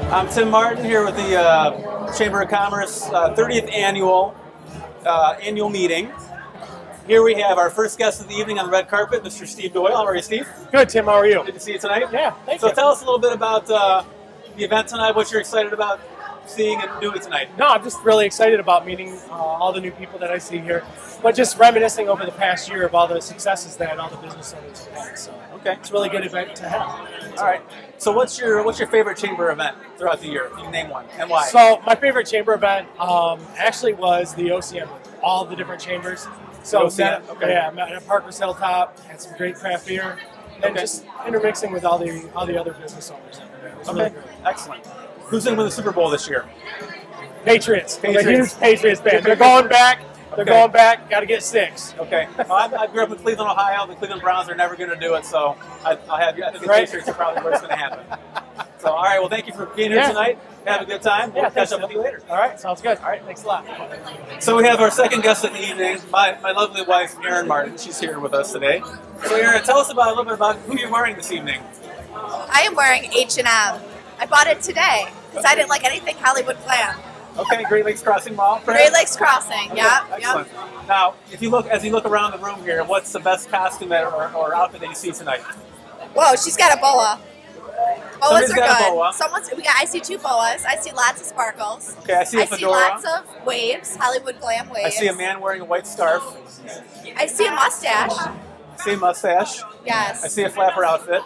I'm Tim Martin here with the Chamber of Commerce 30th annual meeting. Here we have our first guest of the evening on the red carpet, Mr. Steve Doyle. How are you, Steve? Good, Tim. How are you? Good to see you tonight. Yeah, thank you. So tell us a little bit about the event tonight, what you're excited about seeing and doing tonight. No, I'm just really excited about meeting all the new people that I see here, but just reminiscing over the past year of all the successes that all the business owners have had. So okay, it's a really good event to have. All right. So what's your favorite chamber event throughout the year? If you can name one, and why? So my favorite chamber event actually was the OCM, all the different chambers. So met at Parker's Hilltop, had some great craft beer, and just intermixing with all the other business owners. It was really great. Excellent. Who's going to win the Super Bowl this year? Patriots. I'm a huge Patriots fan. They're going back. They're going back. Got to get 6. Okay. Well, I grew up in Cleveland, Ohio. The Cleveland Browns are never going to do it, so I think the Patriots are probably where it's going to happen. So, all right. Well, thank you for being here tonight. Have a good time. We'll catch up with you later. All right. Sounds good. All right. Thanks a lot. So we have our second guest of the evening, my lovely wife, Erin Martin. She's here with us today. So, Erin, tell us a little bit about who you're wearing this evening. I am wearing H&M. I bought it today because I didn't like anything Hollywood Glam. Okay, Great Lakes Crossing Mall. Great Lakes Crossing, yeah. Excellent. Yep. Now, as you look around the room here, what's the best costume or outfit that you see tonight? Whoa, she's got a boa. Boas are good. A boa. I see 2 boas. I see lots of sparkles. Okay, I see a fedora. I see lots of waves, Hollywood Glam waves. I see a man wearing a white scarf. I see a mustache. I see a mustache. Yes. I see a flapper outfit.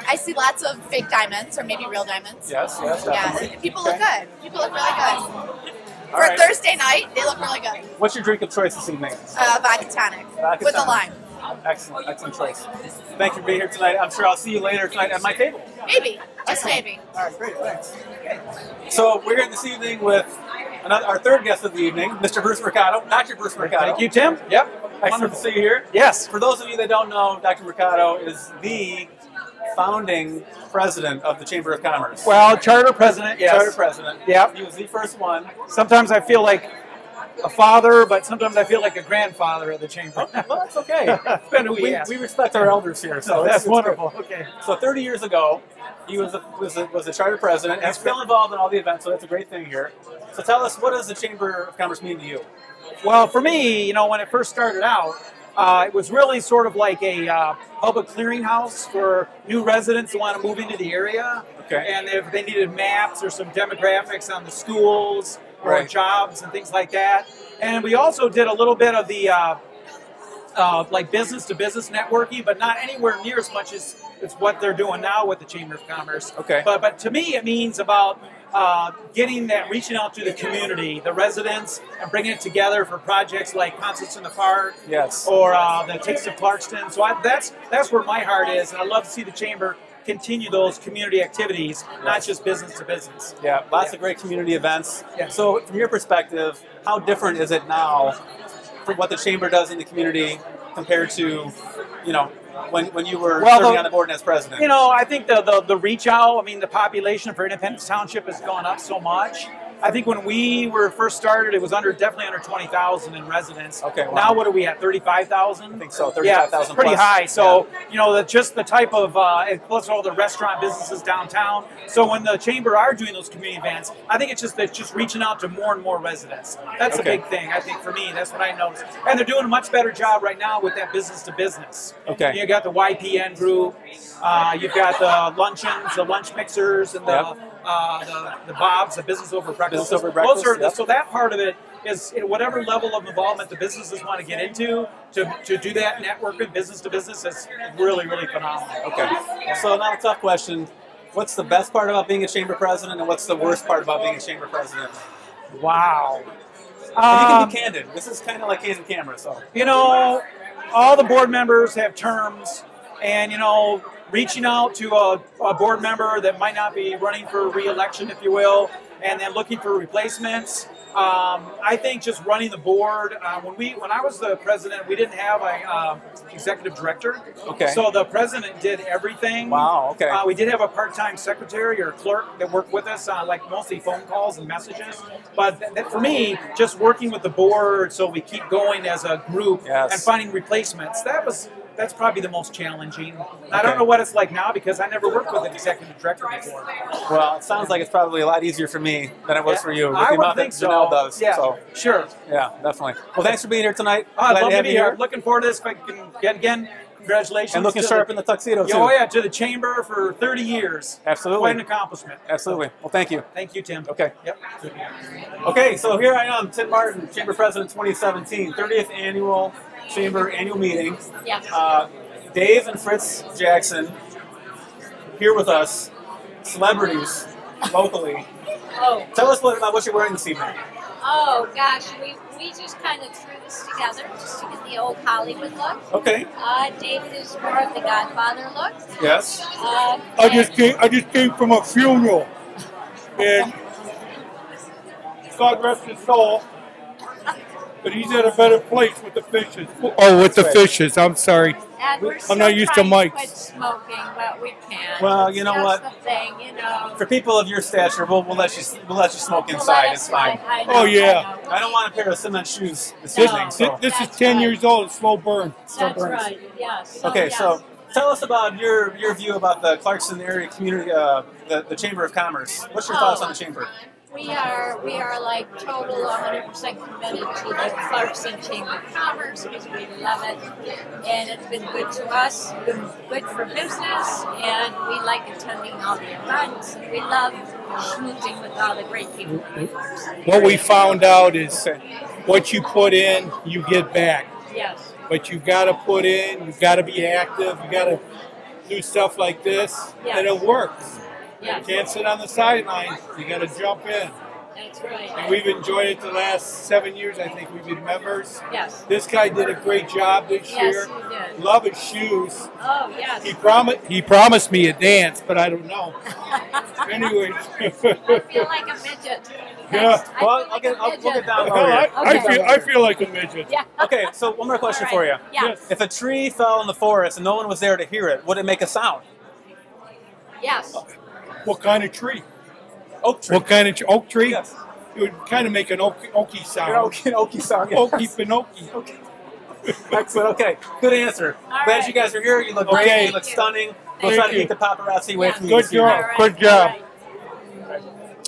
I see lots of fake diamonds, or maybe real diamonds. Yes, definitely. Yeah, people look good. People look really good. For a Thursday night, they look really good. What's your drink of choice this evening? Vodka tonic with a lime. Excellent choice. Thank you for being here tonight. I'm sure I'll see you later tonight at my table. Maybe, just maybe. All right, great, thanks. So we're here this evening with our third guest of the evening, Mr. Bruce Mercado, Dr. Bruce Mercado. Thank you, Tim. Yep. Wonderful to see you here. Yes. For those of you that don't know, Dr. Mercado is the founding president of the Chamber of Commerce. Well, charter president, yes. Charter president. Yep. He was the first one. Sometimes I feel like a father, but sometimes I feel like a grandfather of the chamber. Okay, well, that's okay. We respect our elders here, so that's wonderful. Okay. So 30 years ago, he was the charter president, and still involved in all the events. So that's a great thing here. So tell us, what does the Chamber of Commerce mean to you? Well, for me, when it first started out, it was really sort of like a public clearinghouse for new residents who want to move into the area. Okay. And if they needed maps or some demographics on the schools or jobs and things like that. And we also did a little bit of the like business-to-business networking, but not anywhere near as much as what they're doing now with the Chamber of Commerce. Okay. But to me, it means about reaching out to the community, the residents, and bringing it together for projects like Concerts in the Park, yes, or the Taste of Clarkston. So that's where my heart is, and I love to see the Chamber continue those community activities, not just business to business. Yeah, lots of great community events. Yeah. So from your perspective, how different is it now from what the Chamber does in the community compared to, when you were serving on the board and as president? I think the reach out, the population for Independence Township has gone up so much. I think when we were first started, it was definitely under 20,000 in residents. Okay. Wow. Now what are we at? 35,000? I think so. 35,000. Yeah, pretty high. So just the type of plus all the restaurant businesses downtown. So when the chamber are doing those community events, I think it's just reaching out to more and more residents. That's a big thing. I think for me, that's what I noticed. And they're doing a much better job right now with that business to business. Okay. You got the YPN group. You've got the luncheons, the lunch mixers, and the Bob's, the business over breakfast. So that part of it is whatever level of involvement the businesses want to get into to do that networking business to business is really, really phenomenal. Okay. So now a tough question. What's the best part about being a chamber president, and what's the worst part about being a chamber president? Wow. And you can be candid. This is kind of like candid camera, so. All the board members have terms, and reaching out to a board member that might not be running for re-election, if you will, and then looking for replacements. I think just running the board. When I was the president, we didn't have an executive director. Okay. So the president did everything. Wow. Okay. We did have a part-time secretary or clerk that worked with us, like mostly phone calls and messages. But for me, just working with the board so we keep going as a group and finding replacements. That was that's probably the most challenging. I don't know what it's like now because I never worked with an executive director before. Well, it sounds like it's probably a lot easier for me than it was for you. With I the would amount think that so. Janelle does. Yeah, So, sure. yeah, definitely. Well, thanks for being here tonight. I'd Glad love to have be you here. here. Looking forward to this. If I can get again, congratulations. And looking to sharp in the tuxedo, too. Oh, yeah, to the Chamber for 30 years. Absolutely. Quite an accomplishment. Absolutely. Well, thank you. Thank you, Tim. Okay. Yep. Okay, so here I am, Tim Martin, Chamber President 2017, 30th Annual Chamber Annual Meeting. Yeah. Dave and Fritz Jackson here with us, celebrities locally. Oh. Tell us about what you're wearing this evening. Oh gosh, we just kind of threw this together just to get the old Hollywood look. Okay. David is more of the Godfather look. Yes. I just came from a funeral, and God rest his soul. But he's at a better place with the fishes. Oh, with the fishes. I'm sorry. And we're I'm not still used to trying mics. quit smoking, but we can't. Well, you know That's what? the thing, you know. For people of your stature, we'll let you smoke inside. It's fine. I know, Oh, yeah. I know. I don't want a pair of cement shoes this No. evening. So. This is That's 10 right. years old. Slow burn. That's burns. right. Yes. Okay, yes. so tell us about your view about the Clarkson area community, the Chamber of Commerce. What's your thoughts on the chamber? We are like total 100% committed to the Clarkson Chamber of Commerce because we love it, and it's been good to us, good for business, and we like attending all the events. We love schmoozing with all the great people. What we found out is what you put in, you get back. Yes. But you got to put in, you got to be active, you got to do stuff like this, and it works. Yes. You can't sit on the sidelines. You got to jump in. That's right. And we've enjoyed it the last 7 years. I think we've been members. Yes. This guy did a great job this Yes, year. he did. Love his shoes. Oh, yes. He promised me a dance, but I don't know. Anyways. I feel like a midget. Yeah. Well, we'll get down Well, here. I feel like a midget. Yeah. Okay, so one more question All right. for you. Yeah. Yes. If a tree fell in the forest and no one was there to hear it, would it make a sound? Yes. What kind of tree? Oak tree. What kind of oak tree? Yes. It would kind of make an oaky sound. Okie sound. yes. Oaky Pinokie. Okay. Excellent. Okay. Good answer. All Glad right. you guys are here. You look great. Okay. You look Thank you. stunning. We'll Thank try to you. keep the paparazzi away Yeah. from you. Good this evening. job. All right. Good job.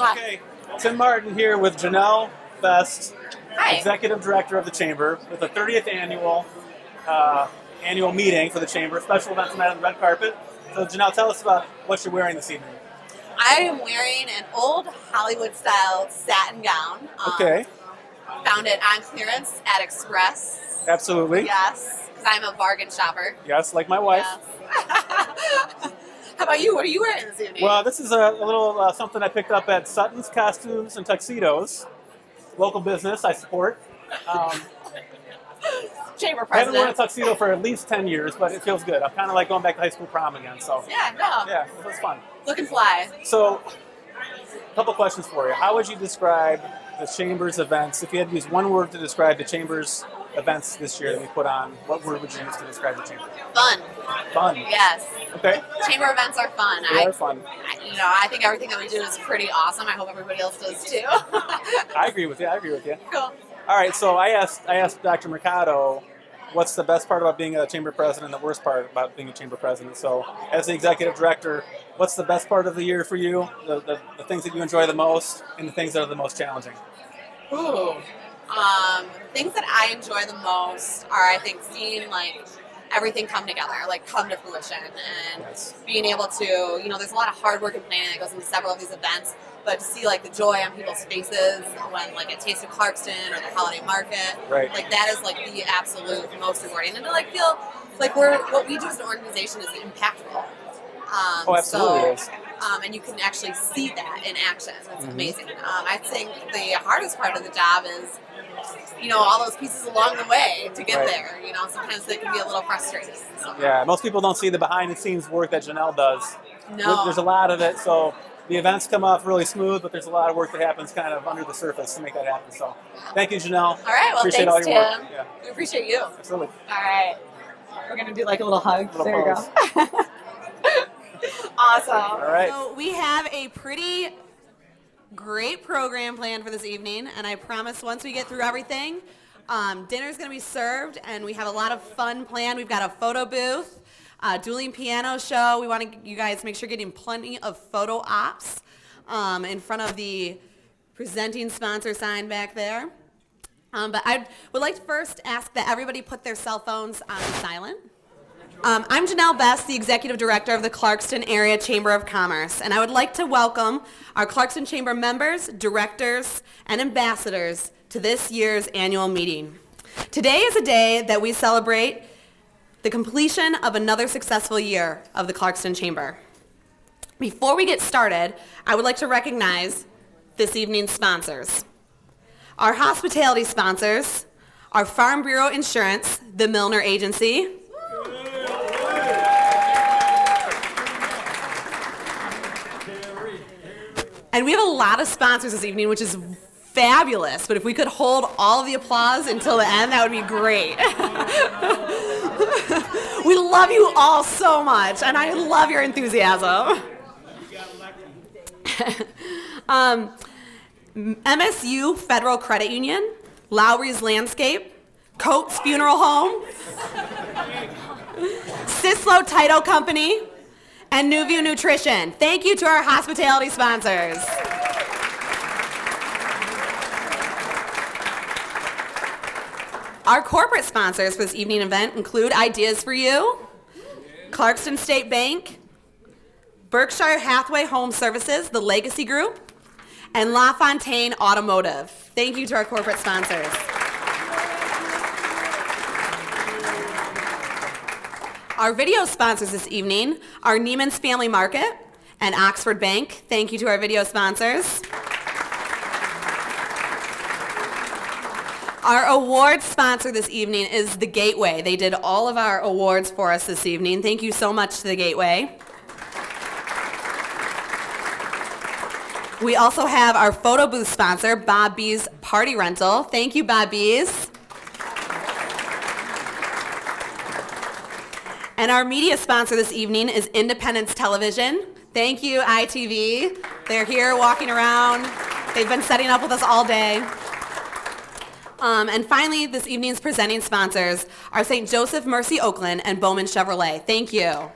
All right. Okay. Tim Martin here with Janelle Best, Hi. Executive Director of the Chamber, with the 30th annual meeting for the Chamber, special event tonight on the red carpet. So Janelle, tell us about what you're wearing this evening. I am wearing an old Hollywood-style satin gown. Okay. Found it on clearance at Express. Absolutely. Yes, because I'm a bargain shopper. Yes, like my wife. Yes. How about you? What are you wearing this evening? Well, this is a little something I picked up at Sutton's Costumes and Tuxedos, local business I support. Chamber I haven't worn a president. tuxedo for at least 10 years, but it feels good. I'm kind of like going back to high school prom again. So Yeah, no. yeah, it was fun. Looking fly. So, a couple questions for you. How would you describe the Chamber's events? If you had to use one word to describe the Chamber's events this year that we put on, what word would you use to describe the Chamber? Fun. Fun. Yes. Okay. Chamber events are fun. They are fun. I think everything that we do is pretty awesome. I hope everybody else does too. I agree with you. Cool. All right, so I asked Dr. Mercado, what's the best part about being a chamber president and the worst part about being a chamber president? So, as the executive director, what's the best part of the year for you? The things that you enjoy the most and the things that are the most challenging? Ooh. Things that I enjoy the most are, I think, seeing like everything come together, like come to fruition, and being able to, there's a lot of hard work and planning that goes into several of these events, but to see like the joy on people's faces when like a Taste of Clarkston or the holiday market, Right. like that is like the absolute most rewarding, and to like feel like what we do as an organization is impactful. Absolutely is. And you can actually see that in action. It's amazing. I think the hardest part of the job is, all those pieces along the way to get Right. there. Sometimes they can be a little frustrating. So. Yeah, most people don't see the behind-the-scenes work that Janelle does. No. There's a lot of it, so the events come off really smooth, but there's a lot of work that happens kind of under the surface to make that happen. So, thank you, Janelle. All right. Well, Appreciate thanks, all your Tim. work. Yeah, We appreciate you. absolutely. All right. We're going to do like a little hug. Little there pose. you go. Awesome. All right. So we have a pretty great program planned for this evening, and I promise once we get through everything, Dinner's going to be served, and we have a lot of fun planned. We've got a photo booth, dueling piano show. We want you guys to make sure you're getting plenty of photo ops in front of the presenting sponsor sign back there. But I would like to first ask that everybody put their cell phones on silent. I'm Janelle Best, the Executive Director of the Clarkston Area Chamber of Commerce, and I would like to welcome our Clarkston Chamber members, directors, and ambassadors to this year's annual meeting. Today is a day that we celebrate the completion of another successful year of the Clarkston Chamber. Before we get started, I would like to recognize this evening's sponsors. Our hospitality sponsors are Farm Bureau Insurance, the Milner Agency, and we have a lot of sponsors this evening, which is fabulous, but if we could hold all of the applause until the end, that would be great. We love you all so much, and I love your enthusiasm. MSU Federal Credit Union, Lowry's Landscape, Coates Funeral Home, Sislo Title Company, and Newview Nutrition. Thank you to our hospitality sponsors. Our corporate sponsors for this evening event include Ideas for You, Clarkston State Bank, Berkshire Hathaway Home Services, the Legacy Group, and LaFontaine Automotive. Thank you to our corporate sponsors. Our video sponsors this evening are Neiman's Family Market and Oxford Bank. Thank you to our video sponsors. Our award sponsor this evening is the Gateway. They did all of our awards for us this evening. Thank you so much to the Gateway. We also have our photo booth sponsor, Bob B's Party Rental. Thank you, Bob B's. And our media sponsor this evening is Independence Television. Thank you, ITV. They're here walking around. They've been setting up with us all day. And finally, this evening's presenting sponsors are St. Joseph Mercy Oakland and Bowman Chevrolet. Thank you. All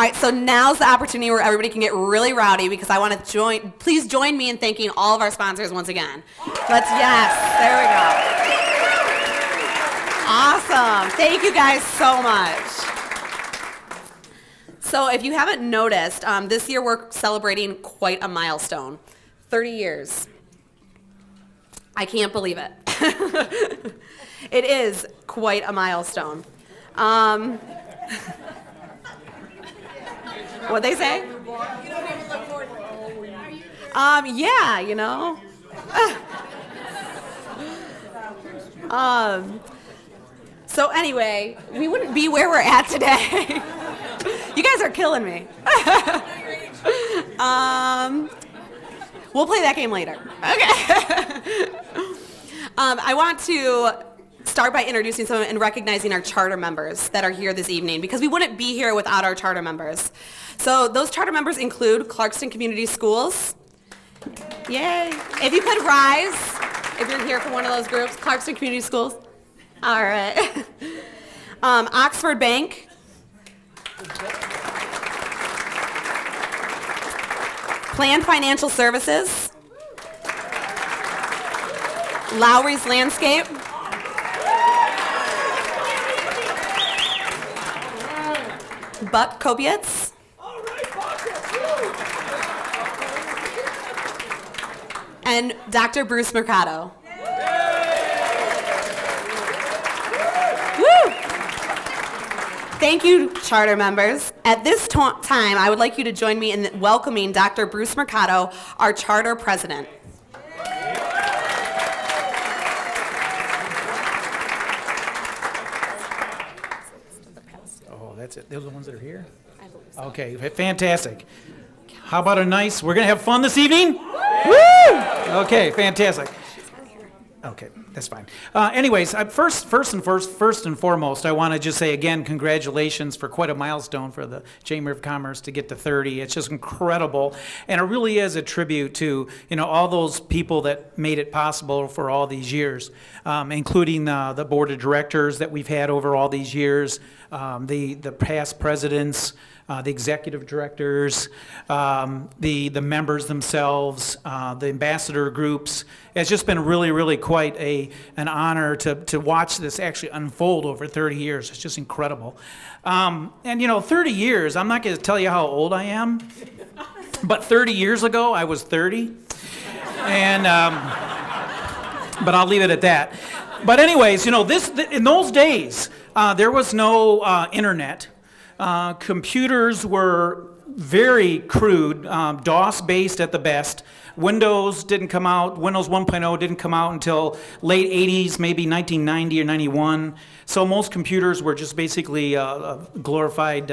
right, so now's the opportunity where everybody can get really rowdy because I want to please join me in thanking all of our sponsors once again. Yes, there we go. Awesome. Thank you guys so much. So if you haven't noticed, this year we're celebrating quite a milestone. 30 years. I can't believe it. It is quite a milestone. What'd they say? Yeah, you know. So anyway, we wouldn't be where we're at today. You guys are killing me. We'll play that game later. Okay. I want to start by introducing someone and recognizing our charter members that are here this evening because we wouldn't be here without our charter members. So those charter members include Clarkston Community Schools. Yay. If you could rise, if you're here for one of those groups, Clarkston Community Schools. All right. Oxford Bank. Planned Financial Services. Lowry's Landscape. Buck Kopietz. And Dr. Bruce Mercado. Woo! Thank you, charter members. At this time, I would like you to join me in welcoming Dr. Bruce Mercado, our charter president. Oh, that's it. Those are the ones that are here? I believe so. Okay, fantastic. How about we're going to have fun this evening? Woo! Okay, fantastic. Okay, that's fine. Anyways, first and foremost, I want to just say again, congratulations for quite a milestone for the Chamber of Commerce to get to 30. It's just incredible, and it really is a tribute to all those people that made it possible for all these years, including the board of directors that we've had over all these years, the past presidents. The executive directors, the members themselves, the ambassador groups. It's just been really, really quite an honor to watch this actually unfold over 30 years. It's just incredible. And 30 years, I'm not going to tell you how old I am, but 30 years ago, I was 30. And, but I'll leave it at that. But anyways, in those days, there was no internet. Computers were very crude, DOS-based at the best. Windows didn't come out, Windows 1.0 didn't come out until late 80s, maybe 1990 or 91. So most computers were just basically a glorified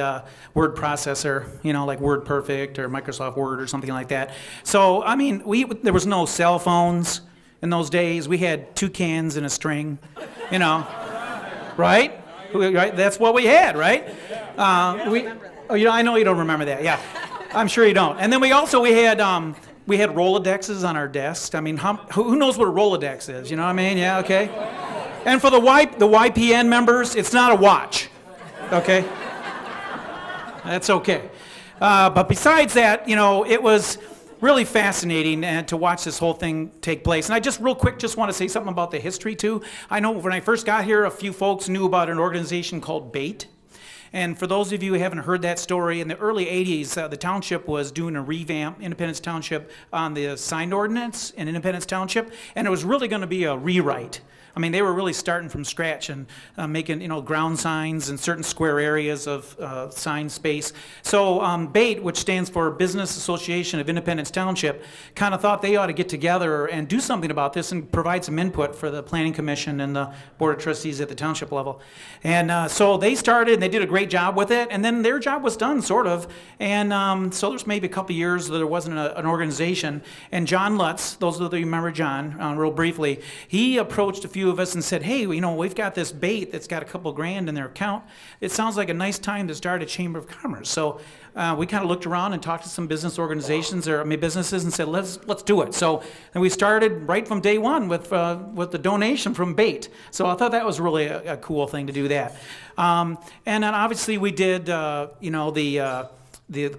word processor, like WordPerfect or Microsoft Word or something like that. So, I mean, there was no cell phones in those days. We had 2 cans and a string, right? Right? That's what we had, right? I know you don't remember that. Yeah, I'm sure you don't. And then we had Rolodexes on our desks. I mean, who knows what a Rolodex is? You know what I mean? Yeah, okay. And for the YPN members, it's not a watch. Okay. That's okay. But besides that, it was really fascinating to watch this whole thing take place. And I just real quick just want to say something about the history too. I know when I first got here, a few folks knew about an organization called BATE. And for those of you who haven't heard that story, in the early 80s, the township was doing a revamp, Independence Township, on the sign ordinance in Independence Township, and it was really going to be a rewrite. I mean, they were really starting from scratch and making, ground signs in certain square areas of sign space. So BATE, which stands for Business Association of Independence Township, kind of thought they ought to get together and do something about this and provide some input for the Planning Commission and the Board of Trustees at the township level. And so they started, and they did a great job with it, and then their job was done, sort of. And so there's maybe a couple years that there wasn't an organization. And John Lutz, those of you who remember John, real briefly, he approached a few of us and said, hey, we've got this BATE that's got a couple grand in their account. It sounds like a nice time to start a Chamber of Commerce. So we kind of looked around and talked to some business organizations or businesses and said, let's do it. So and we started right from day one with the donation from BATE. So I thought that was really a cool thing to do that. And then obviously we did, the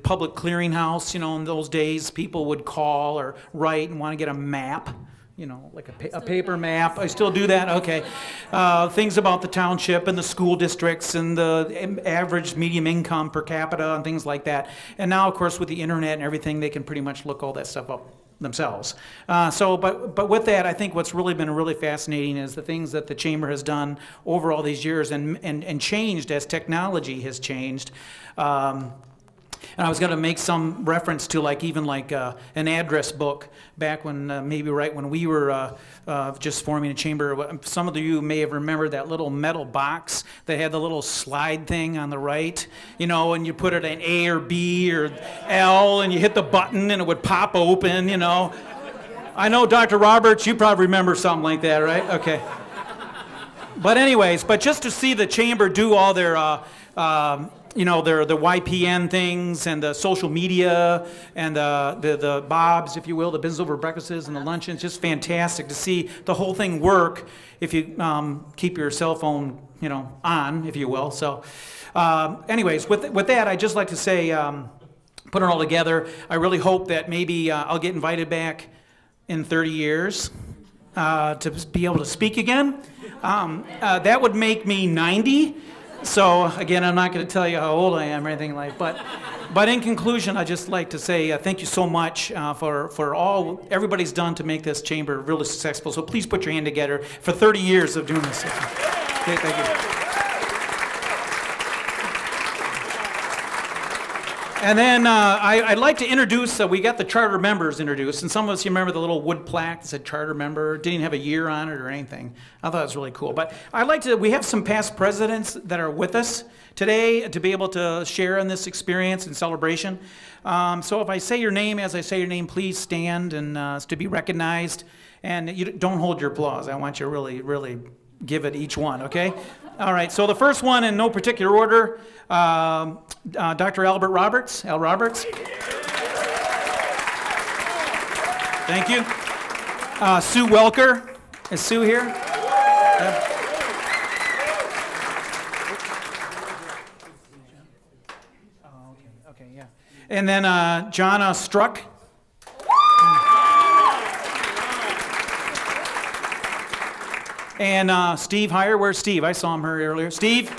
public clearinghouse. In those days, people would call or write and want to get a map. Like a paper map. I still do that? Okay. Things about the township and the school districts and the average medium income per capita and things like that. And now, of course, with the internet and everything, they can pretty much look all that stuff up themselves. But with that, I think what's really been really fascinating is the things that the Chamber has done over all these years and changed as technology has changed. And I was going to make some reference to an address book back when maybe right when we were just forming a chamber. Some of you may have remembered that little metal box that had the little slide thing on the right, and you put it in A or B or L and you hit the button and it would pop open, I know, Dr. Roberts, you probably remember something like that, right? Okay. But anyways, just to see the chamber do all their the YPN things and the social media and the Bobs, if you will, the business over breakfasts and the luncheons, just fantastic to see the whole thing work if you keep your cell phone, on, if you will. So anyways, with that, I'd just like to say, put it all together, I really hope that maybe I'll get invited back in 30 years to be able to speak again. That would make me 90. So again, I'm not going to tell you how old I am or anything like that. But in conclusion, I'd just like to say thank you so much for all everybody's done to make this chamber really successful. So please put your hand together for 30 years of doing this. Okay, thank you. And then I'd like to introduce, we got the charter members introduced, and some of us, you remember the little wood plaque that said charter member, didn't even have a year on it or anything. I thought it was really cool. But we have some past presidents that are with us today to be able to share in this experience and celebration. So if I say your name, as I say your name, please stand and to be recognized. And you don't hold your applause. I want you to really, really give it each one, okay? All right, so the first one in no particular order, Dr. Albert Roberts. Al Roberts. Thank you. Sue Welker. Is Sue here? Yeah. Okay, yeah. And then Jonna Struck. And Steve Heyer. Where's Steve? I saw him here earlier. Steve.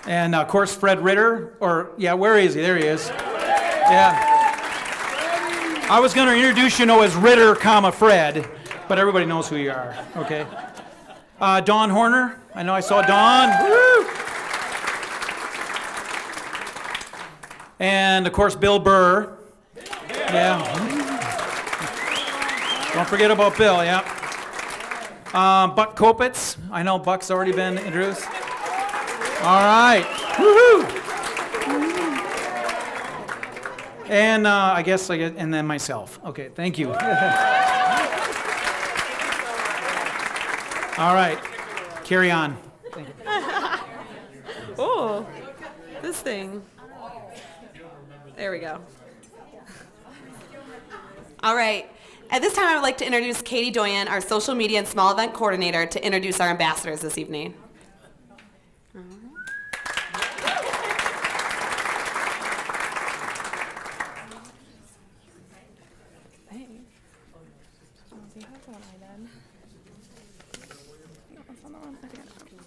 And of course Fred Ritter. Or yeah, where is he? There he is. Yeah. I was going to introduce you as Ritter, Fred, but everybody knows who you are. Okay. Dawn Horner. I know I saw Dawn. Woo! And of course Bill Burr. Yeah. Don't forget about Bill, yeah. Buck Kopitz. I know Buck's already been introduced. All right. Woohoo! And and then myself. Okay, thank you. All right, carry on. Thank you. Oh, this thing. There we go. All right. At this time, I would like to introduce Katie Doyen, our social media and small event coordinator, to introduce our ambassadors this evening.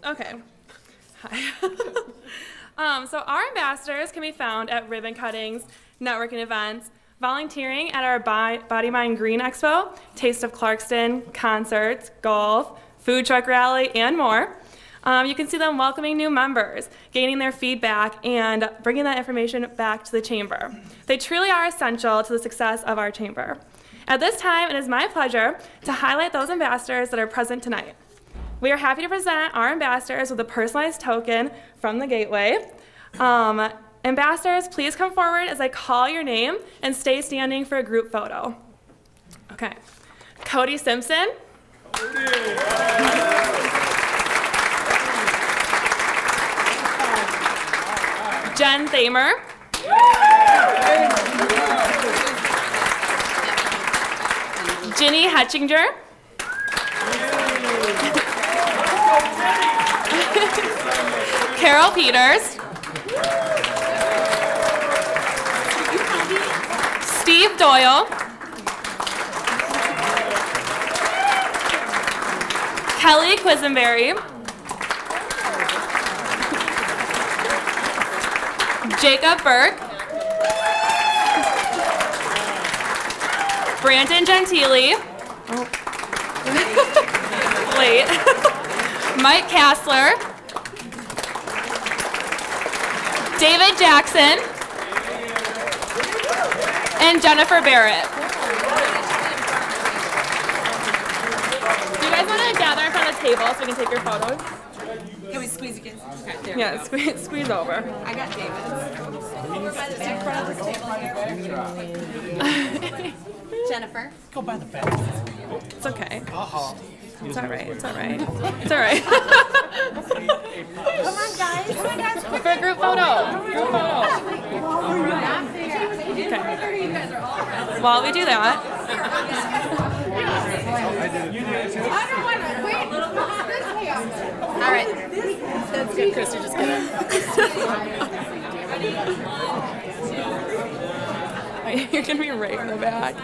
Okay. Hi. So our ambassadors can be found at ribbon cuttings, networking events, volunteering at our Body Mind Green Expo, Taste of Clarkston, concerts, golf, food truck rally, and more. You can see them welcoming new members, gaining their feedback, and bringing that information back to the chamber. They truly are essential to the success of our chamber. At this time, it is my pleasure to highlight those ambassadors that are present tonight. We are happy to present our ambassadors with a personalized token from the Gateway. Ambassadors, please come forward as I call your name and stay standing for a group photo. Okay. Cody Simpson. Jen Thamer. Ginny Hetchinger. Carol Peters. Steve Doyle. Kelly Quisenberry. Jacob Burke. Brandon Gentili. Wait. Mike Kassler. David Jackson. And Jennifer Barrett. Do you guys want to gather in front of the table so we can take your photos? Can we squeeze again? Okay, there yeah, squeeze over. I got David's. Over by the in front of the table here. Jennifer. Go by the back. It's okay. It's all right. It's all right. It's all right. Come on, guys. Come on, guys. For a group photo. Group photo. Okay. While we do that. All right. That's good, Chris. You're just kidding. You're going to be right in the back.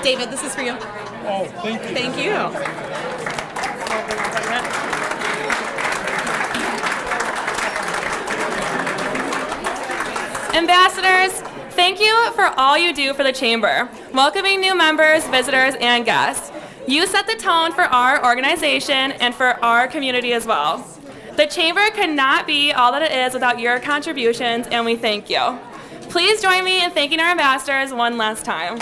David, this is for you. Oh, thank you. Thank you. Ambassadors, thank you for all you do for the Chamber, welcoming new members, visitors, and guests. You set the tone for our organization and for our community as well. The Chamber could not be all that it is without your contributions, and we thank you. Please join me in thanking our ambassadors one last time.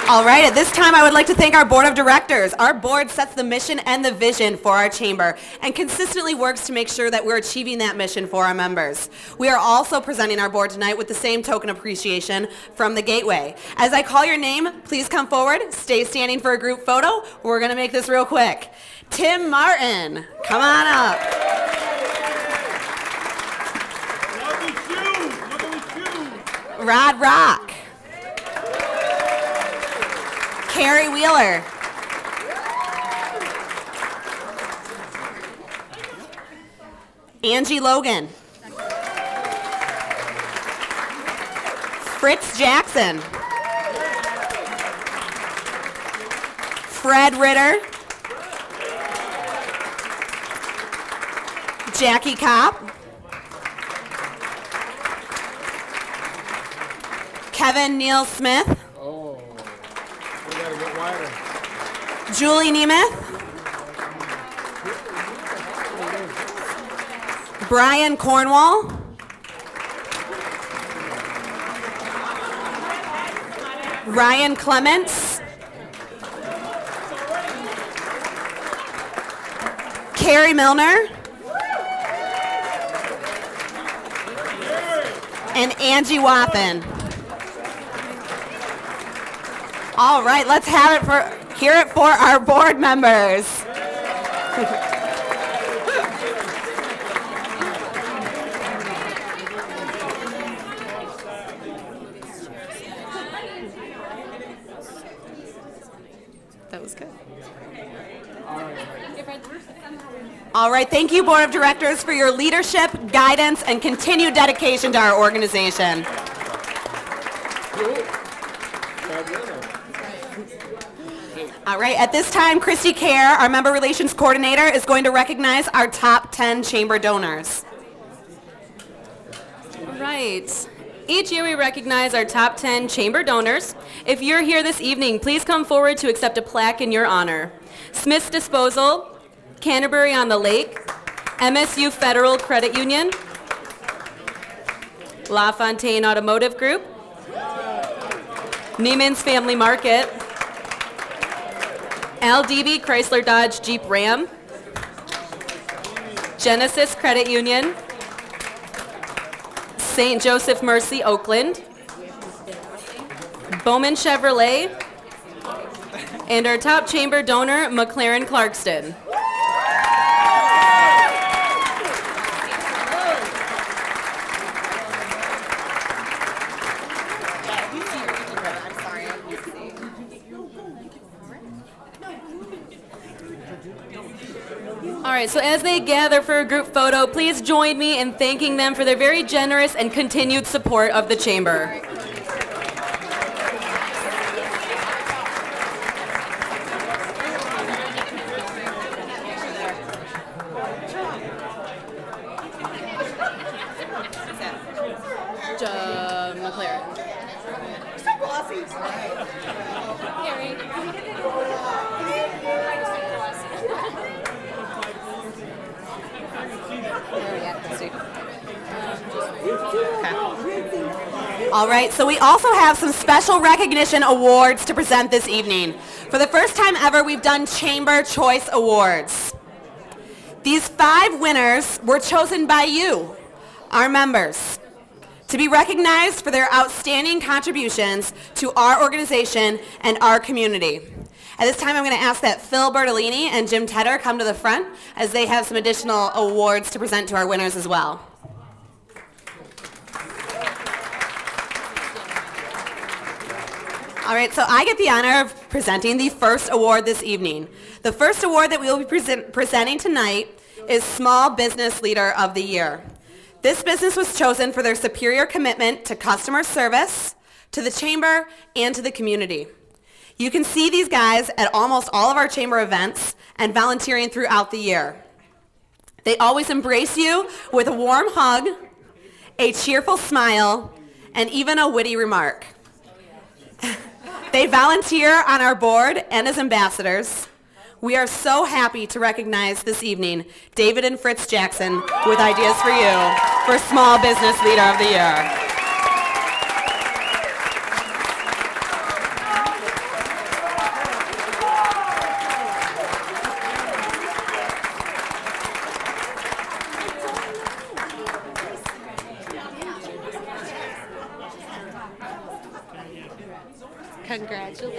All right, at this time I would like to thank our board of directors. Our board sets the mission and the vision for our chamber and consistently works to make sure that we're achieving that mission for our members. We are also presenting our board tonight with the same token appreciation from the Gateway. As I call your name, please come forward, stay standing for a group photo. We're gonna make this real quick. Tim Martin, come on up. Rod Rock. Carrie Wheeler. Angie Logan. Fritz Jackson. Fred Ritter. Jackie Kopp. Kevin Neal Smith. Julie Nemeth. Brian Cornwall. Ryan Clements. Carrie Milner. And Angie Waffen. All right, let's have it hear it for our board members. That was good. All right, thank you, Board of Directors, for your leadership, guidance, and continued dedication to our organization. All right, at this time, Christy Kerr, our Member Relations Coordinator, is going to recognize our top 10 chamber donors. All right. Each year we recognize our top 10 chamber donors. If you're here this evening, please come forward to accept a plaque in your honor. Smith's Disposal, Canterbury on the Lake, MSU Federal Credit Union, LaFontaine Automotive Group, Neiman's Family Market, LDB Chrysler Dodge Jeep Ram, Genesis Credit Union, St. Joseph Mercy Oakland, Bowman Chevrolet, and our top chamber donor, McLaren Clarkston. All right, so as they gather for a group photo, please join me in thanking them for their very generous and continued support of the chamber. McLaren. All right, so we also have some special recognition awards to present this evening. For the first time ever, we've done Chamber Choice Awards. These 5 winners were chosen by you, our members, to be recognized for their outstanding contributions to our organization and our community. At this time, I'm going to ask that Phil Bertolini and Jim Tedder come to the front as they have some additional awards to present to our winners as well. All right, so I get the honor of presenting the first award this evening. The first award that we will be presenting tonight is Small Business Leader of the Year. This business was chosen for their superior commitment to customer service, to the chamber, and to the community. You can see these guys at almost all of our chamber events and volunteering throughout the year. They always embrace you with a warm hug, a cheerful smile, and even a witty remark. They volunteer on our board and as ambassadors. We are so happy to recognize this evening David and Fritz Jackson with Ideas for You for Small Business Leader of the Year. Congratulations.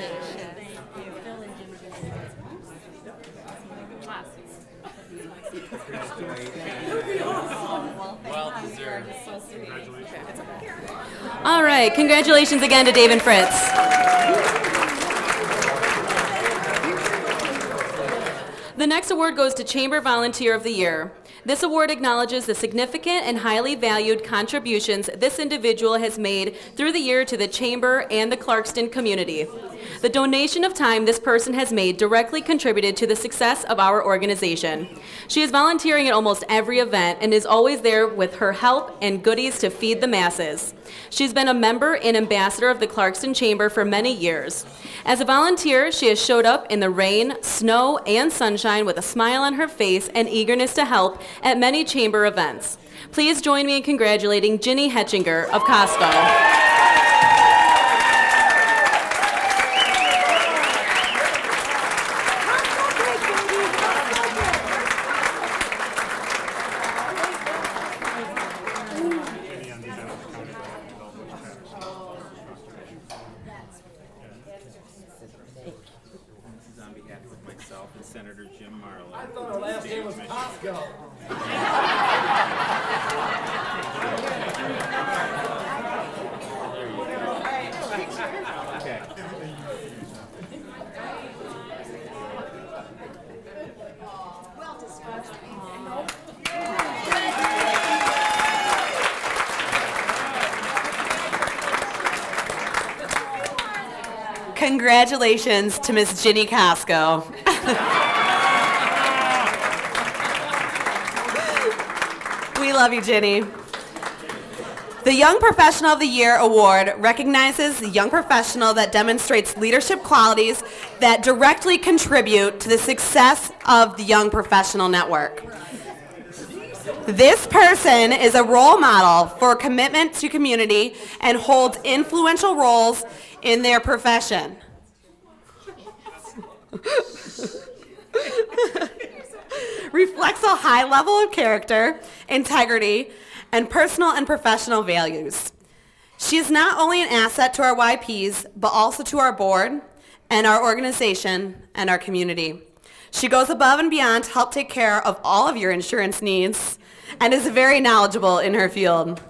Well deserved. All right, congratulations again to Dave and Fritz. The next award goes to Chamber Volunteer of the Year. This award acknowledges the significant and highly valued contributions this individual has made through the year to the Chamber and the Clarkston community. The donation of time this person has made directly contributed to the success of our organization. She is volunteering at almost every event and is always there with her help and goodies to feed the masses. She's been a member and ambassador of the Clarkston Chamber for many years. As a volunteer, she has showed up in the rain, snow, and sunshine with a smile on her face and eagerness to help at many Chamber events. Please join me in congratulating Ginny Hetchinger of Costco. Senator Jim Marlowe. I thought our last name was Costco. Okay. Congratulations to Miss Ginny Costco. We love you, Ginny. The Young Professional of the Year Award recognizes the young professional that demonstrates leadership qualities that directly contribute to the success of the Young Professional Network. This person is a role model for commitment to community and holds influential roles in their profession. Reflects a high level of character, integrity, and personal and professional values. She is not only an asset to our YPs, but also to our board and our organization and our community. She goes above and beyond to help take care of all of your insurance needs and is very knowledgeable in her field.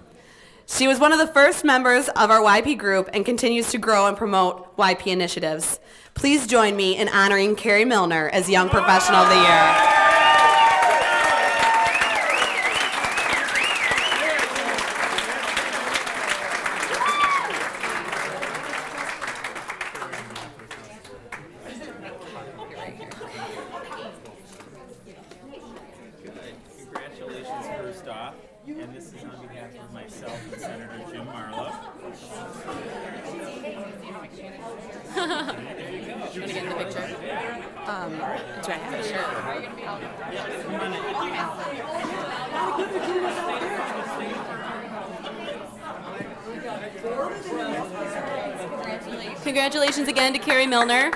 She was one of the first members of our YP group and continues to grow and promote YP initiatives. Please join me in honoring Carrie Milner as Young Professional of the Year. Congratulations, first off, and this is on behalf of myself and Senator Jim Marlowe. You want to get in the picture? Do I have a shirt? Congratulations again to Carrie Milner.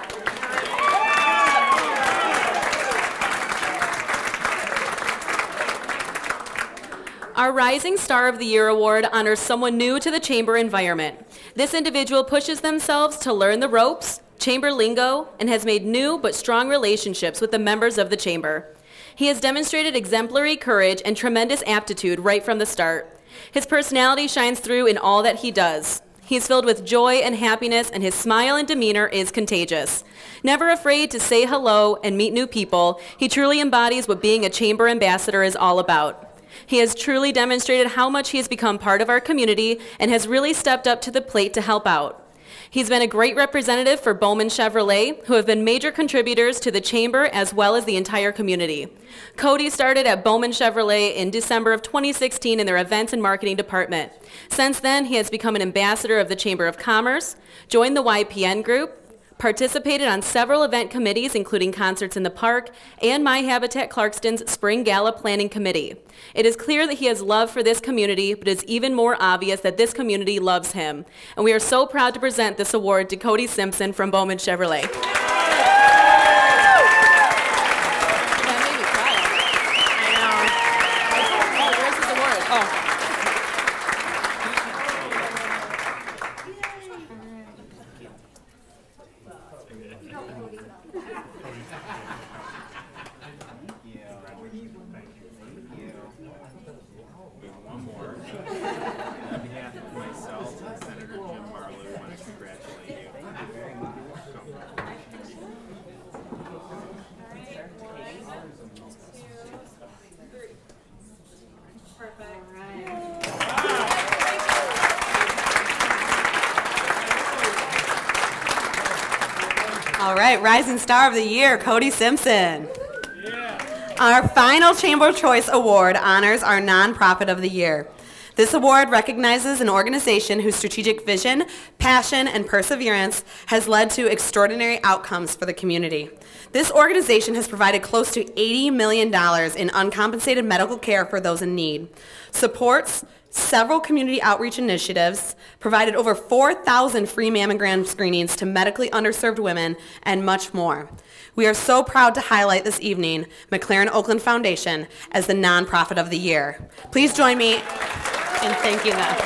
Our Rising Star of the Year Award honors someone new to the Chamber environment. This individual pushes themselves to learn the ropes, Chamber lingo, and has made new but strong relationships with the members of the Chamber. He has demonstrated exemplary courage and tremendous aptitude right from the start. His personality shines through in all that he does. He's filled with joy and happiness, and his smile and demeanor is contagious. Never afraid to say hello and meet new people, he truly embodies what being a Chamber ambassador is all about. He has truly demonstrated how much he has become part of our community and has really stepped up to the plate to help out. He's been a great representative for Bowman Chevrolet, who have been major contributors to the Chamber as well as the entire community. Cody started at Bowman Chevrolet in December of 2016 in their events and marketing department. Since then, he has become an ambassador of the Chamber of Commerce, joined the YPN group, participated on several event committees, including Concerts in the Park and My Habitat Clarkston's Spring Gala Planning Committee. It is clear that he has love for this community, but it's even more obvious that this community loves him. And we are so proud to present this award to Cody Simpson from Bowman Chevrolet. One more. On behalf of myself and Senator Jim Marlowe, we want to congratulate you. All right, Rising Star of the Year, Cody Simpson. Our final Chamber Choice Award honors our Nonprofit of the Year. This award recognizes an organization whose strategic vision, passion, and perseverance has led to extraordinary outcomes for the community. This organization has provided close to $80 million in uncompensated medical care for those in need, supports several community outreach initiatives, provided over 4,000 free mammogram screenings to medically underserved women, and much more. We are so proud to highlight this evening McLaren Oakland Foundation as the Nonprofit of the Year. Please join me in thanking them.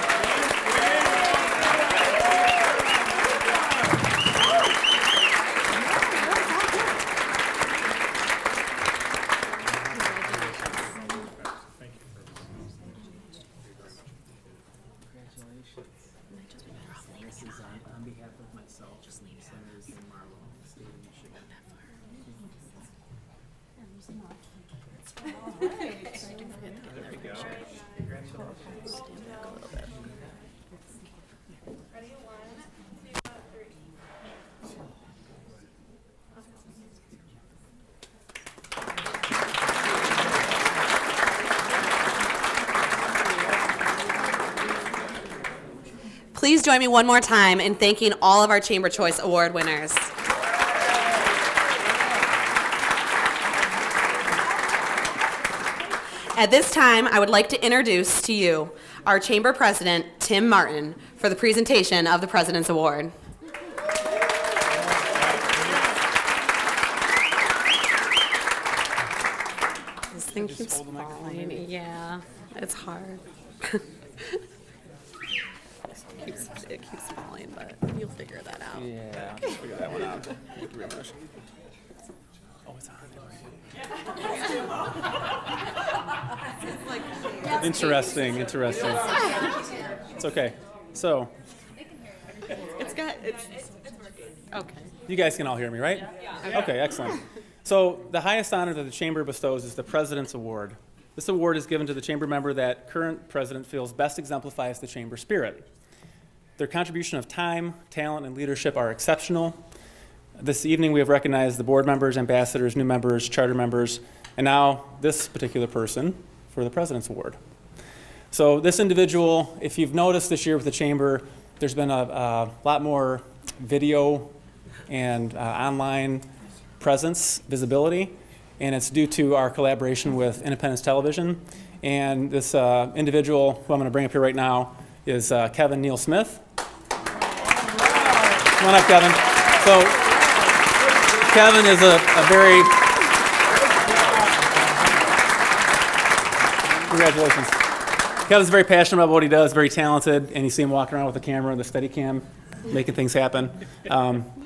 On behalf of myself, Senator Jim Marlowe, State of Michigan. There we go. Congratulations. Stand back a little bit. Ready? 1, 2, 3. Please join me one more time in thanking all of our Chamber Choice Award winners. At this time, I would like to introduce to you our Chamber President, Tim Martin, for the presentation of the President's Award. This thing keeps falling. Yeah, it's hard. It keeps falling, but you'll figure that out. Yeah, I'll figure that one out. Thank you very much. Oh, it's on. Interesting, interesting. It's okay. So, it's okay. You guys can all hear me, right? Okay, excellent. So, the highest honor that the Chamber bestows is the President's Award. This award is given to the Chamber member that current President feels best exemplifies the Chamber spirit. Their contribution of time, talent, and leadership are exceptional. This evening we have recognized the board members, ambassadors, new members, charter members, and now this particular person for the President's Award. So this individual, if you've noticed this year with the Chamber, there's been a lot more video and online presence, visibility, and it's due to our collaboration with Independence Television. And this individual, who I'm going to bring up here right now, is Kevin Neal Smith. Come on up, Kevin. So, Kevin is a very... Congratulations. Kevin's very passionate about what he does, very talented, and you see him walking around with the camera and the Steadicam, making things happen.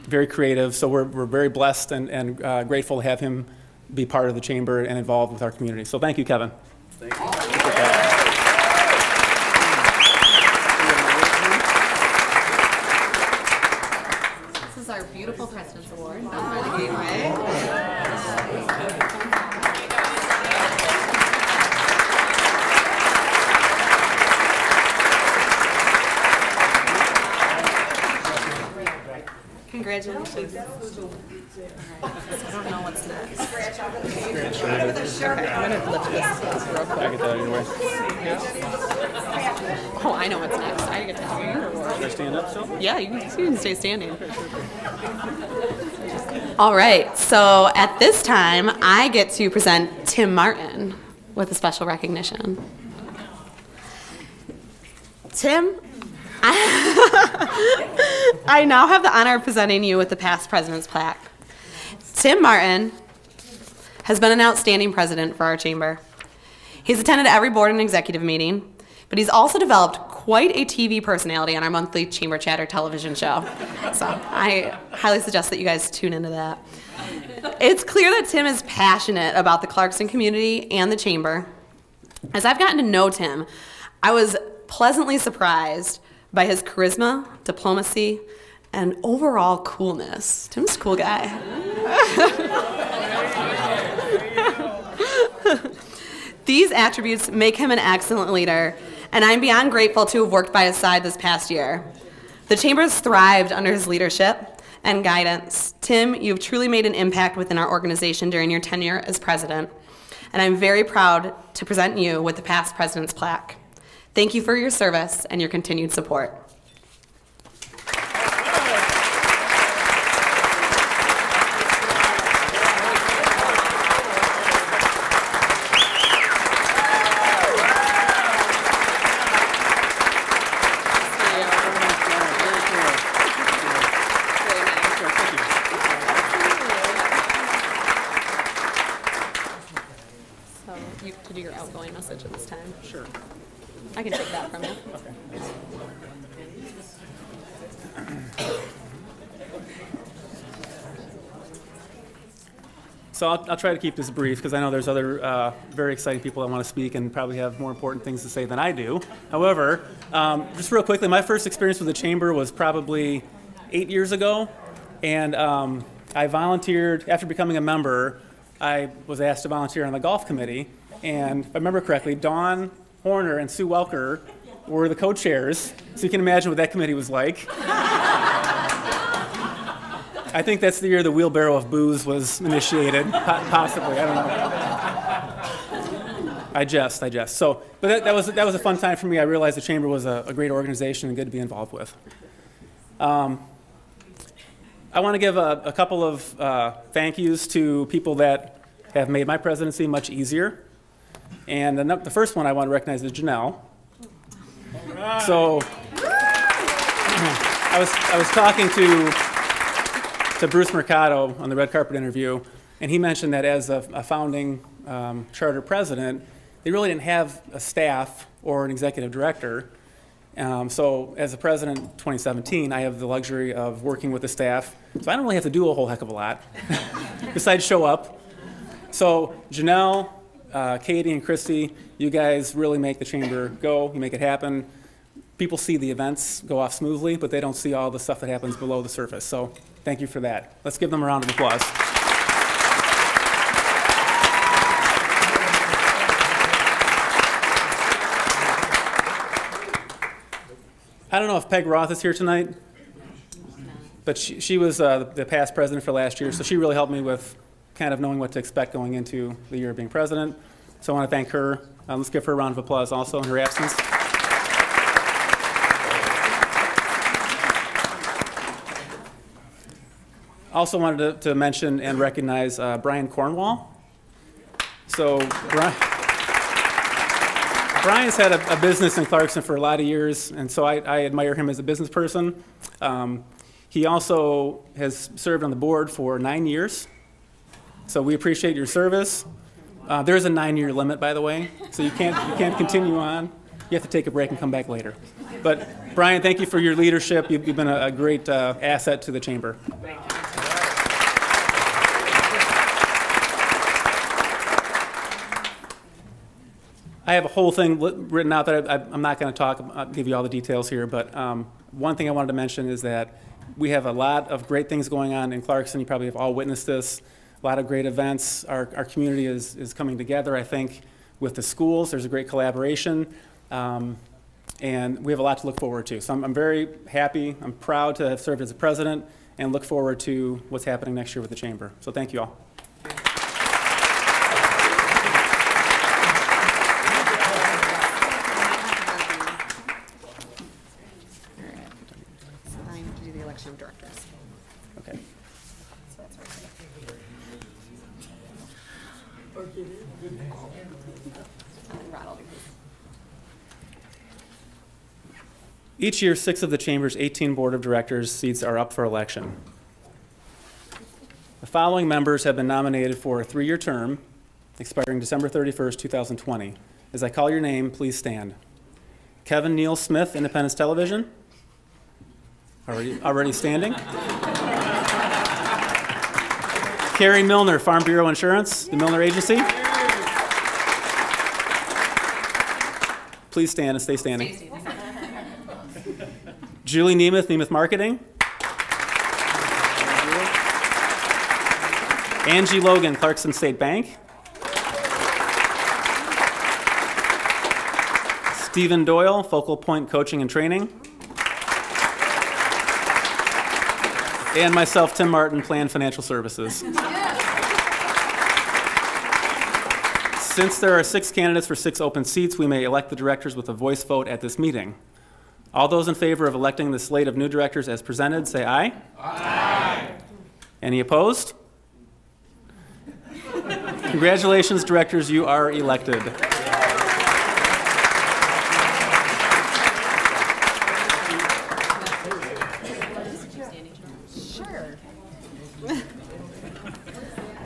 Very creative, so we're very blessed and grateful to have him be part of the Chamber and involved with our community. So thank you, Kevin. Thank you. Our beautiful President's Award. Congratulations. I don't know what's next. I'm going to lift this real quick. I get that out of your way. Oh, I know what's next. I get to have your award. Should I stand up still? Yeah, you can stay standing. All right, so at this time, I get to present Tim Martin with a special recognition. Tim, I now have the honor of presenting you with the past president's plaque. Tim Martin has been an outstanding president for our chamber. He's attended every board and executive meeting, But he's also developed quite a TV personality on our monthly Chamber Chatter television show. So I highly suggest that you guys tune into that. It's clear that Tim is passionate about the Clarkston community and the Chamber. As I've gotten to know Tim, I was pleasantly surprised by his charisma, diplomacy, and overall coolness. Tim's a cool guy. These attributes make him an excellent leader, and I'm beyond grateful to have worked by his side this past year. The Chamber has thrived under his leadership and guidance. Tim, you've truly made an impact within our organization during your tenure as president, and I'm very proud to present you with the past president's plaque. Thank you for your service and your continued support. At this time. Sure. I can take that from you. Okay. So I'll try to keep this brief because I know there's other very exciting people that want to speak and probably have more important things to say than I do. However, just real quickly, my first experience with the Chamber was probably 8 years ago, and I volunteered after becoming a member. I was asked to volunteer on the golf committee. And if I remember correctly, Dawn Horner and Sue Welker were the co-chairs, so you can imagine what that committee was like. I think that's the year the wheelbarrow of booze was initiated, possibly, I don't know. I jest. So, but that was a fun time for me. I realized the Chamber was a great organization and good to be involved with. I want to give a couple of thank yous to people that have made my presidency much easier. And the first one I want to recognize is Janelle. So I was talking to Bruce Mercado on the red carpet interview, and he mentioned that as a founding charter president, they really didn't have a staff or an executive director. So as a president in 2017, I have the luxury of working with the staff, so I don't really have to do a whole heck of a lot besides show up. So Janelle, Katie and Christy, you guys really make the Chamber go. You make it happen. People see the events go off smoothly, but they don't see all the stuff that happens below the surface. So thank you for that. Let's give them a round of applause. I don't know if Peg Roth is here tonight, but she was the past president for last year, so she really helped me with kind of knowing what to expect going into the year of being president. So I want to thank her. Let's give her a round of applause also in her absence. Also wanted to mention and recognize Brian Cornwall. So Brian's had a business in Clarkston for a lot of years, and so I admire him as a business person. He also has served on the board for 9 years. So we appreciate your service. There is a 9-year limit, by the way, so you can't continue on. You have to take a break and come back later. But Brian, thank you for your leadership. You've been a great asset to the Chamber. Thank you. I have a whole thing written out that I'm not going to give you all the details here, but one thing I wanted to mention is that we have a lot of great things going on in Clarkston. You probably have all witnessed this. A lot of great events. Our community is coming together, I think, with the schools. There's a great collaboration, and we have a lot to look forward to. So I'm very happy. I'm proud to have served as a president and look forward to what's happening next year with the Chamber. So thank you all. Of directors. Okay. Each year, 6 of the Chamber's 18 Board of Directors seats are up for election. The following members have been nominated for a 3-year term, expiring December 31st, 2020. As I call your name, please stand. Kevin Neal Smith, Independence Television. Already standing. Carrie Milner, Farm Bureau Insurance, the Milner Agency. Please stand and stay standing. Julie Nemeth, Nemeth Marketing. Angie Logan, Clarkson State Bank. Stephen Doyle, Focal Point Coaching and Training. And myself, Tim Martin, Plan Financial Services. Since there are 6 candidates for 6 open seats, we may elect the directors with a voice vote at this meeting. All those in favor of electing the slate of new directors as presented, say aye. Aye. Any opposed? Congratulations, directors, you are elected.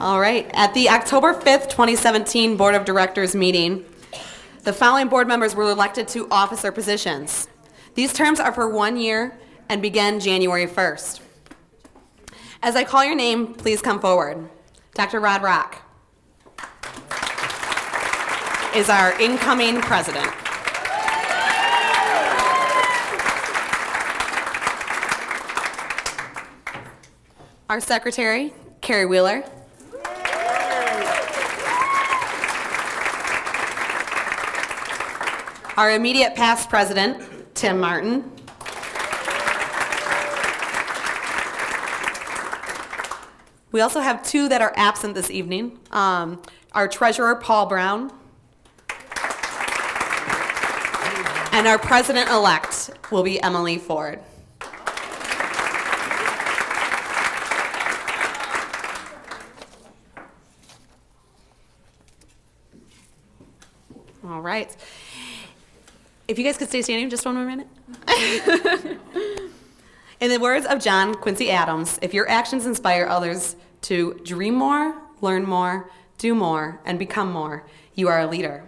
All right. At the October 5th, 2017 Board of Directors meeting, the following board members were elected to officer positions. These terms are for 1 year and begin January 1st. As I call your name, please come forward. Dr. Rod Rock is our incoming president. Our secretary, Carrie Wheeler. Our immediate past president, Tim Martin. We also have 2 that are absent this evening. Our treasurer, Paul Brown. And our president-elect will be Emily Ford. All right. If you guys could stay standing just one more minute. In the words of John Quincy Adams, if your actions inspire others to dream more, learn more, do more, and become more, you are a leader.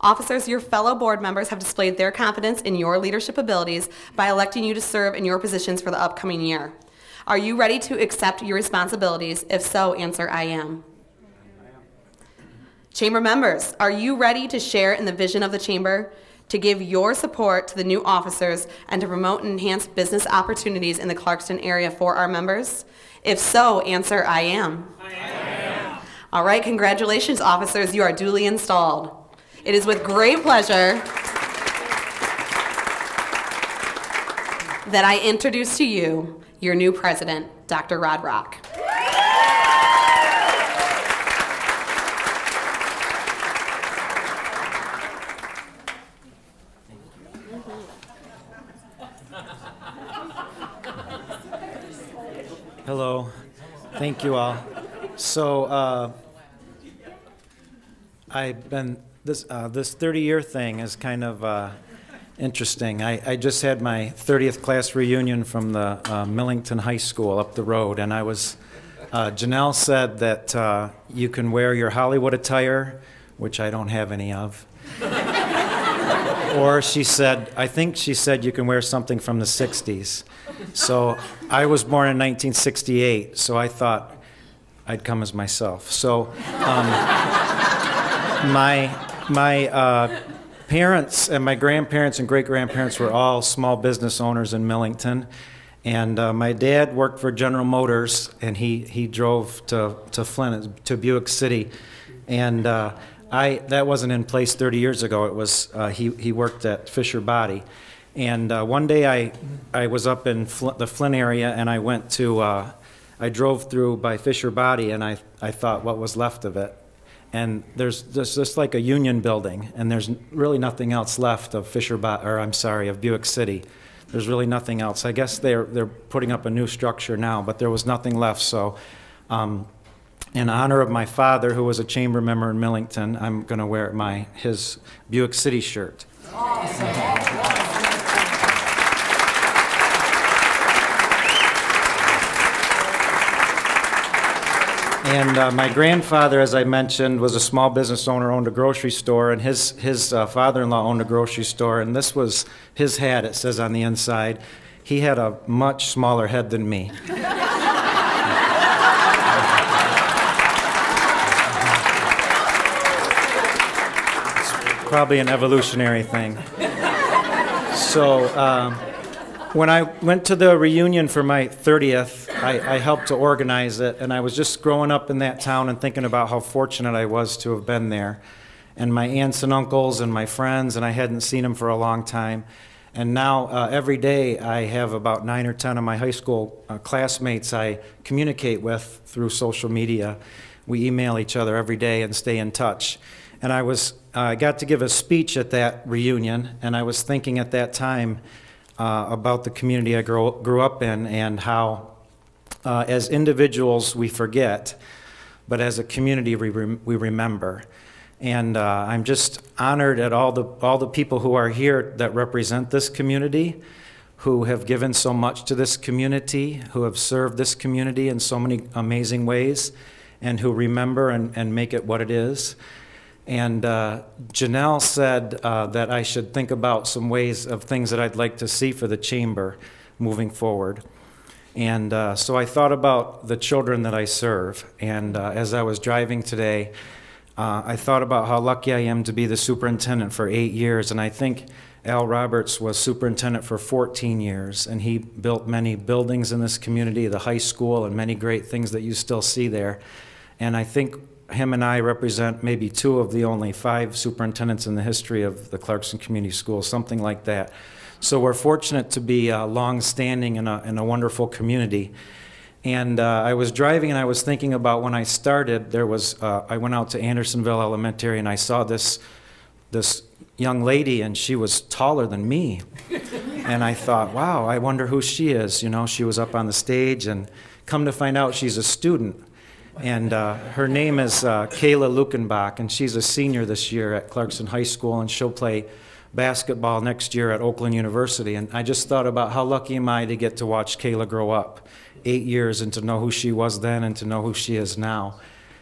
Officers, your fellow board members have displayed their confidence in your leadership abilities by electing you to serve in your positions for the upcoming year. Are you ready to accept your responsibilities? If so, answer, I am. Chamber members, are you ready to share in the vision of the chamber, to give your support to the new officers, and to promote and enhance business opportunities in the Clarkston area for our members? If so, answer, I am. I am. All right, congratulations, officers. You are duly installed. It is with great pleasure that I introduce to you your new president, Dr. Rod Rock. Hello. Thank you all. So I've been this 30-year thing is kind of interesting. I just had my 30th class reunion from the Millington High School up the road, and I was Janelle said that you can wear your Hollywood attire, which I don't have any of. Or she said, I think she said you can wear something from the 60s. So I was born in 1968, so I thought I'd come as myself. So my parents and my grandparents and great-grandparents were all small business owners in Millington. And my dad worked for General Motors, and he drove to Flint, to Buick City. And that wasn't in place 30 years ago. It was he worked at Fisher Body. And one day I was up in the Flint area, and I went to I drove through by Fisher Body, and I thought what was left of it. And there's just like a union building, and there's really nothing else left of of Buick City. There's really nothing else. I guess they're putting up a new structure now, but there was nothing left. So in honor of my father, who was a chamber member in Millington, I'm going to wear his Buick City shirt. Awesome. And my grandfather, as I mentioned, was a small business owner, owned a grocery store, and his father-in-law owned a grocery store, and this was his hat, it says on the inside. He had a much smaller head than me. It's probably an evolutionary thing. So when I went to the reunion for my 30th, I helped to organize it, and I was just growing up in that town and thinking about how fortunate I was to have been there. And my aunts and uncles and my friends, and I hadn't seen them for a long time. And now every day I have about 9 or 10 of my high school classmates I communicate with through social media. We email each other every day and stay in touch. And I got to give a speech at that reunion, and I was thinking at that time about the community I grew up in and how as individuals we forget, but as a community we remember. And I'm just honored at all the people who are here that represent this community, who have given so much to this community, who have served this community in so many amazing ways, and who remember and make it what it is. And Janelle said that I should think about some ways of things that I'd like to see for the chamber moving forward. And so I thought about the children that I serve. And as I was driving today, I thought about how lucky I am to be the superintendent for 8 years. And I think Al Roberts was superintendent for 14 years. And he built many buildings in this community, the high school, and many great things that you still see there. And I think him and I represent maybe 2 of the only 5 superintendents in the history of the Clarkston Community Schools, something like that. So we're fortunate to be long-standing in a wonderful community. And I was driving and I was thinking about when I started, I went out to Andersonville Elementary and I saw this young lady, and she was taller than me. And I thought, wow, I wonder who she is. You know, she was up on the stage, and come to find out she's a student. And her name is Kayla Lukenbach, and she's a senior this year at Clarkston High School, and she'll play basketball next year at Oakland University. And I just thought about how lucky am I to get to watch Kayla grow up 8 years, and to know who she was then and to know who she is now,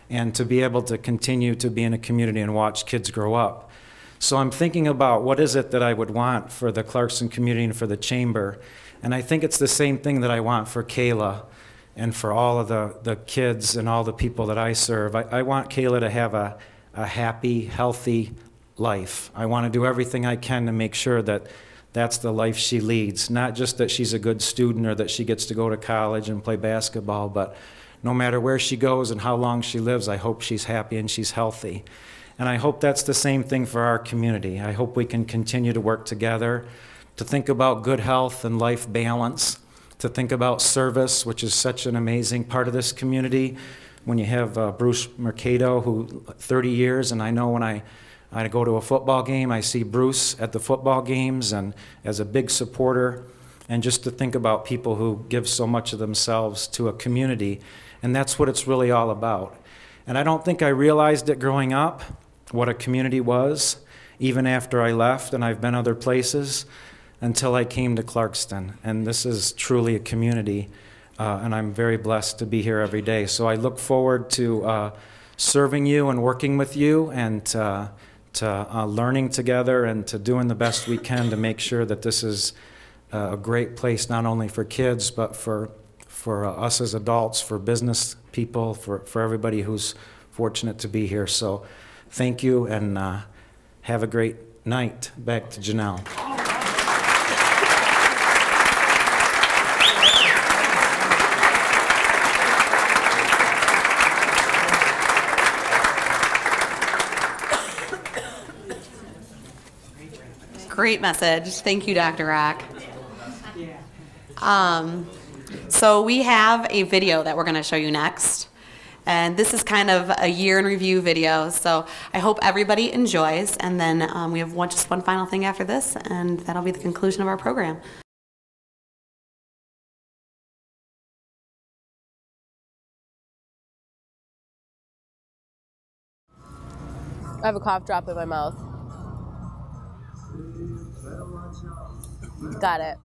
and to be able to continue to be in a community and watch kids grow up. So I'm thinking about what is it that I would want for the Clarkston community and for the chamber. And I think it's the same thing that I want for Kayla and for all of the kids and all the people that I serve. I want Kayla to have a happy, healthy life. I want to do everything I can to make sure that that's the life she leads. Not just that she's a good student or that she gets to go to college and play basketball, but no matter where she goes and how long she lives, I hope she's happy and she's healthy. And I hope that's the same thing for our community. I hope we can continue to work together to think about good health and life balance, to think about service, which is such an amazing part of this community. When you have Bruce Mercado, who 30 years, and I know when I go to a football game, I see Bruce at the football games and as a big supporter, and just to think about people who give so much of themselves to a community, and that's what it's really all about. And I don't think I realized it growing up, what a community was, even after I left, and I've been other places, until I came to Clarkston. And this is truly a community, and I'm very blessed to be here every day. So I look forward to serving you and working with you, and to learning together, and to doing the best we can to make sure that this is a great place, not only for kids, but for us as adults, for business people, for everybody who's fortunate to be here. So thank you, and have a great night. Back to Janelle. Great message. Thank you, Dr. Rock. So we have a video that we're going to show you next. And this is kind of a year in review video. So I hope everybody enjoys. And then we have just one final thing after this, and that'll be the conclusion of our program. I have a cough drop in my mouth. Got it.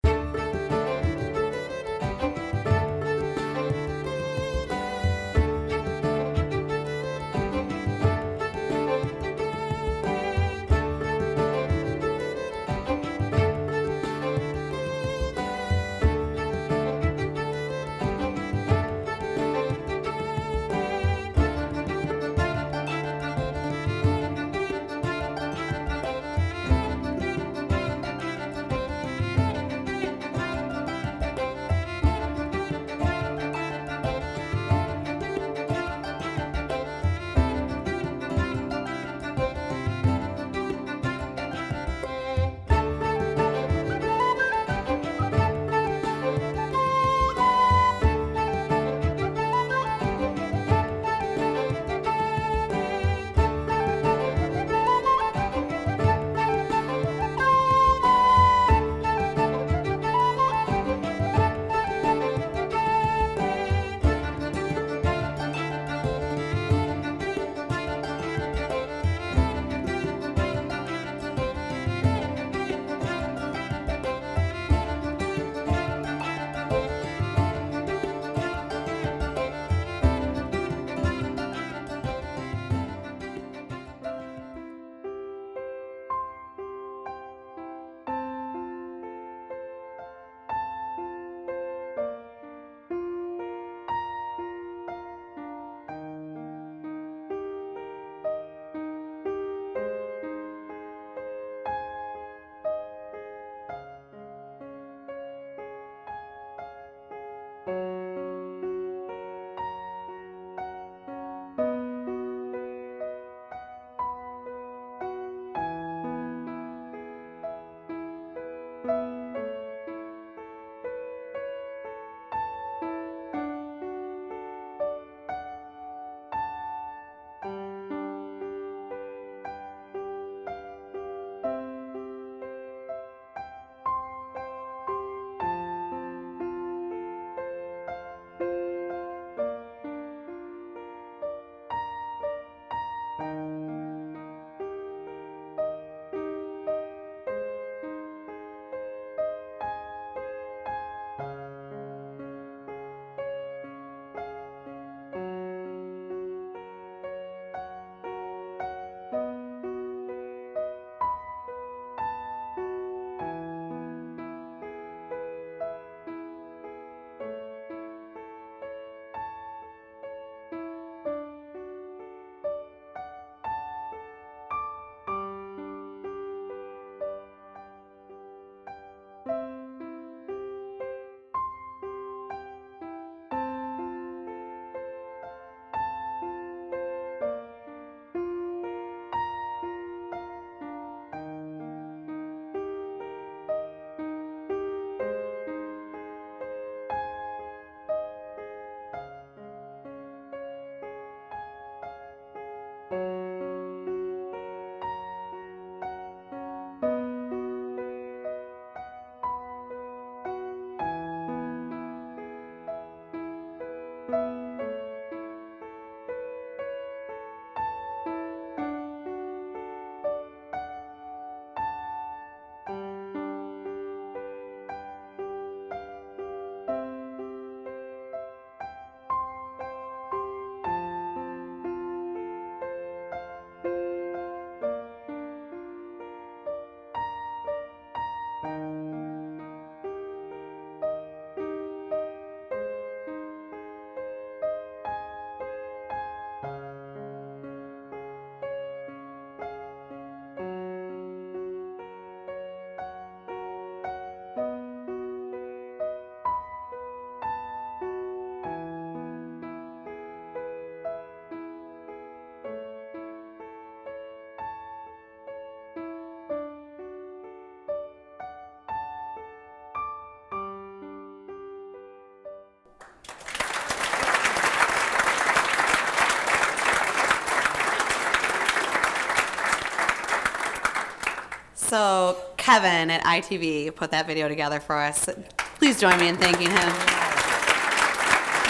So Kevin at ITV put that video together for us. Please join me in thanking him.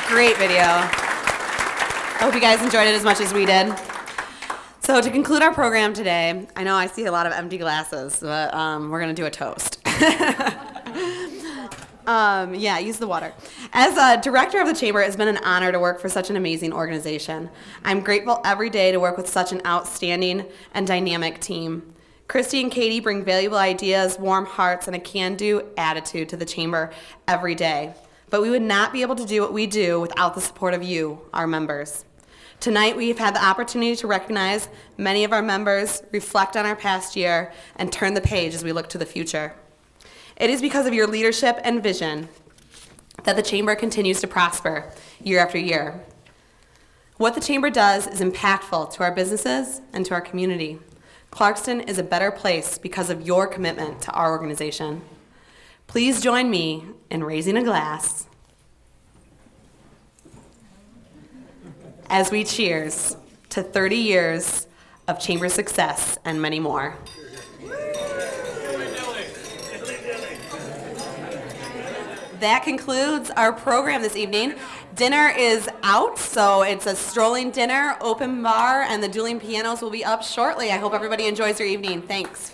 Great video. I hope you guys enjoyed it as much as we did. So to conclude our program today, I know I see a lot of empty glasses, but we're going to do a toast. Yeah, use the water. As a director of the Chamber, it's been an honor to work for such an amazing organization. I'm grateful every day to work with such an outstanding and dynamic team. Christy and Katie bring valuable ideas, warm hearts, and a can-do attitude to the Chamber every day. But we would not be able to do what we do without the support of you, our members. Tonight, we've had the opportunity to recognize many of our members, reflect on our past year, and turn the page as we look to the future. It is because of your leadership and vision that the Chamber continues to prosper year after year. What the Chamber does is impactful to our businesses and to our community. Clarkston is a better place because of your commitment to our organization. Please join me in raising a glass as we cheers to 30 years of Chamber success and many more. That concludes our program this evening. Dinner is out, so it's a strolling dinner, open bar, and the dueling pianos will be up shortly. I hope everybody enjoys your evening. Thanks.